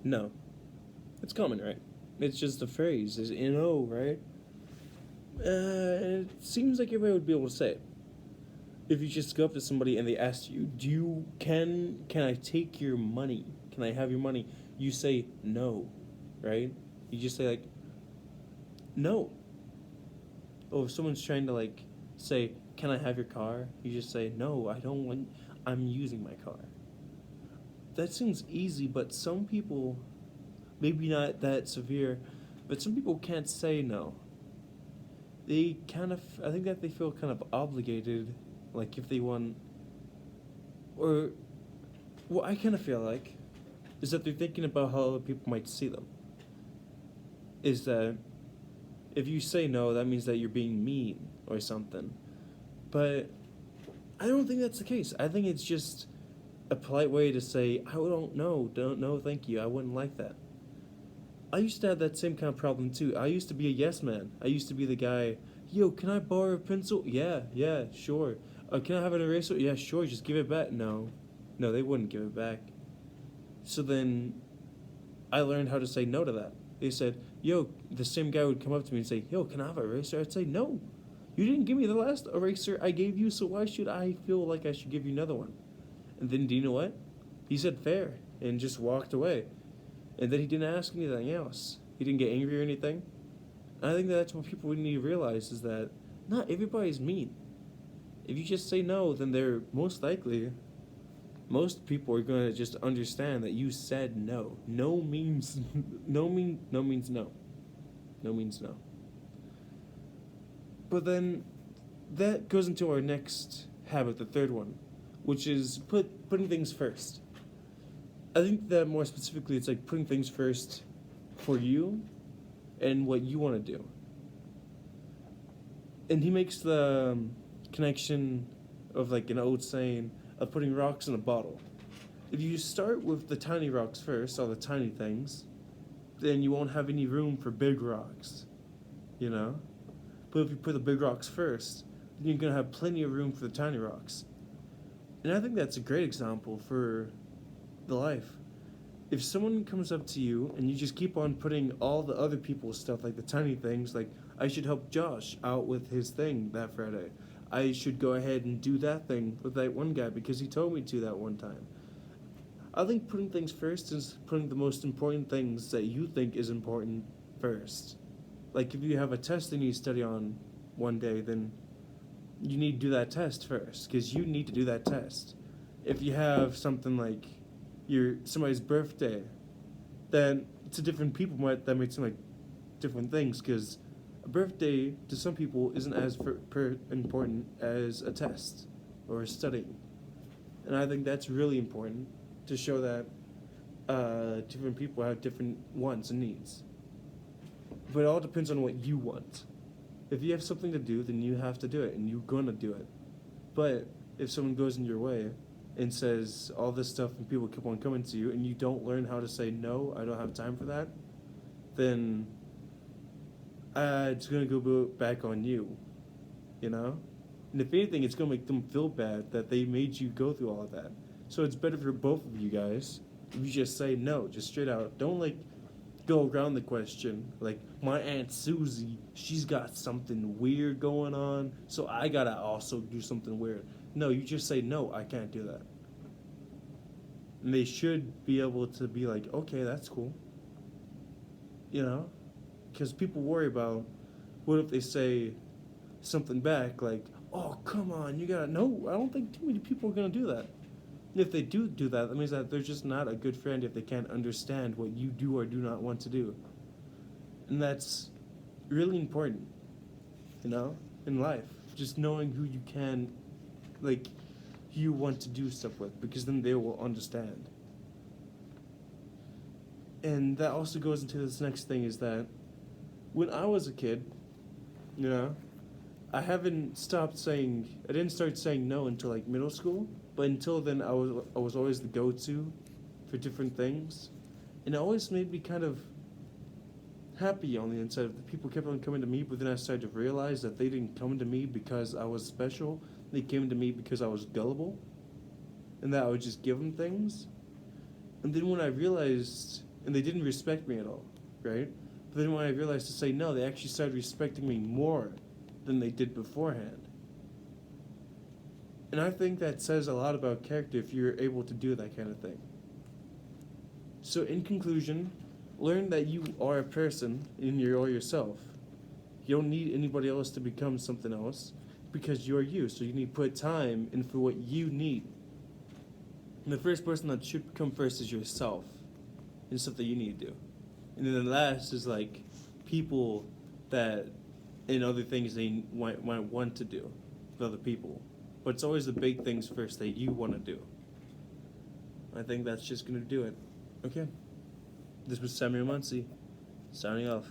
No. It's common, right? It's just a phrase. It's no, right? It seems like everybody would be able to say it. If you just go up to somebody and they ask you, "Do you can I take your money? Can I have your money?" You say no, right? You just say like no. Or if someone's trying to like say, "Can I have your car?" You just say no. I don't want. I'm using my car. That seems easy, but some people, maybe not that severe, but some people can't say no. They kind of, I think that they feel kind of obligated, like if they want, or what I kind of feel like is that they're thinking about how other people might see them. Is that if you say no, that means that you're being mean or something. But I don't think that's the case. I think it's just a polite way to say, I don't know, don't know, thank you, I wouldn't like that. I used to have that same kind of problem too. I used to be a yes man. I used to be the guy, yo, can I borrow a pencil? Yeah, yeah, sure. Can I have an eraser? Yeah, sure, just give it back. No, no, they wouldn't give it back. So then I learned how to say no to that. They said, yo, the same guy would come up to me and say, yo, can I have an eraser? I'd say, no. You didn't give me the last eraser I gave you, so why should I feel like I should give you another one? And then, do you know what? He said fair and just walked away. And then he didn't ask anything else. He didn't get angry or anything. And I think that's what people need to realize is that not everybody's mean. If you just say no, then they're most likely, most people are going to just understand that you said no. No means no means no. No means no. But then that goes into our next habit, the third one, which is putting things first. I think that more specifically, it's like putting things first for you and what you want to do. And he makes the connection of like an old saying of putting rocks in a bottle. If you start with the tiny rocks first, all the tiny things, then you won't have any room for big rocks, you know? But if you put the big rocks first, then you're going to have plenty of room for the tiny rocks. And I think that's a great example for the life. If someone comes up to you and you just keep on putting all the other people's stuff, like the tiny things, like I should help Josh out with his thing that Friday. I should go ahead and do that thing with that one guy because he told me to that one time. I think putting things first is putting the most important things that you think is important first. Like if you have a test that you study on one day, then you need to do that test first because you need to do that test. If you have something like your somebody's birthday, then to different people that might seem like different things because a birthday to some people isn't as important as a test or studying, and I think that's really important to show that different people have different wants and needs. But it all depends on what you want. If you have something to do, then you have to do it, and you're gonna do it. But if someone goes in your way and says all this stuff and people keep on coming to you and you don't learn how to say no, I don't have time for that, then it's gonna go back on you, you know? And if anything, it's gonna make them feel bad that they made you go through all of that. So it's better for both of you guys if you just say no, just straight out. Don't like go around the question. Like, my Aunt Susie, she's got something weird going on, so I gotta also do something weird. No, you just say, no, I can't do that. And they should be able to be like, okay, that's cool. You know? Because people worry about what if they say something back, like, oh, come on, you gotta. No, I don't think too many people are gonna do that. And if they do that, that means that they're just not a good friend if they can't understand what you do or do not want to do. And that's really important, you know, in life. Just knowing who you can, like, who you want to do stuff with, because then they will understand. And that also goes into this next thing is that when I was a kid, you know, I didn't start saying no until like middle school, but until then I was always the go-to for different things. And it always made me kind of happy on the inside. The people kept on coming to me, but then I started to realize that they didn't come to me because I was special. They came to me because I was gullible, and that I would just give them things. And then when I realized and they didn't respect me at all, right? But then when I realized to say no, they actually started respecting me more than they did beforehand. And I think that says a lot about character if you're able to do that kind of thing. So in conclusion, learn that you are a person and you're yourself. You don't need anybody else to become something else because you're you. So you need to put time in for what you need. And the first person that should come first is yourself and stuff that you need to do. And then the last is like people that and other things they might want to do with other people. But it's always the big things first that you want to do. I think that's just going to do it. Okay. This was Samuel Muncie, signing off.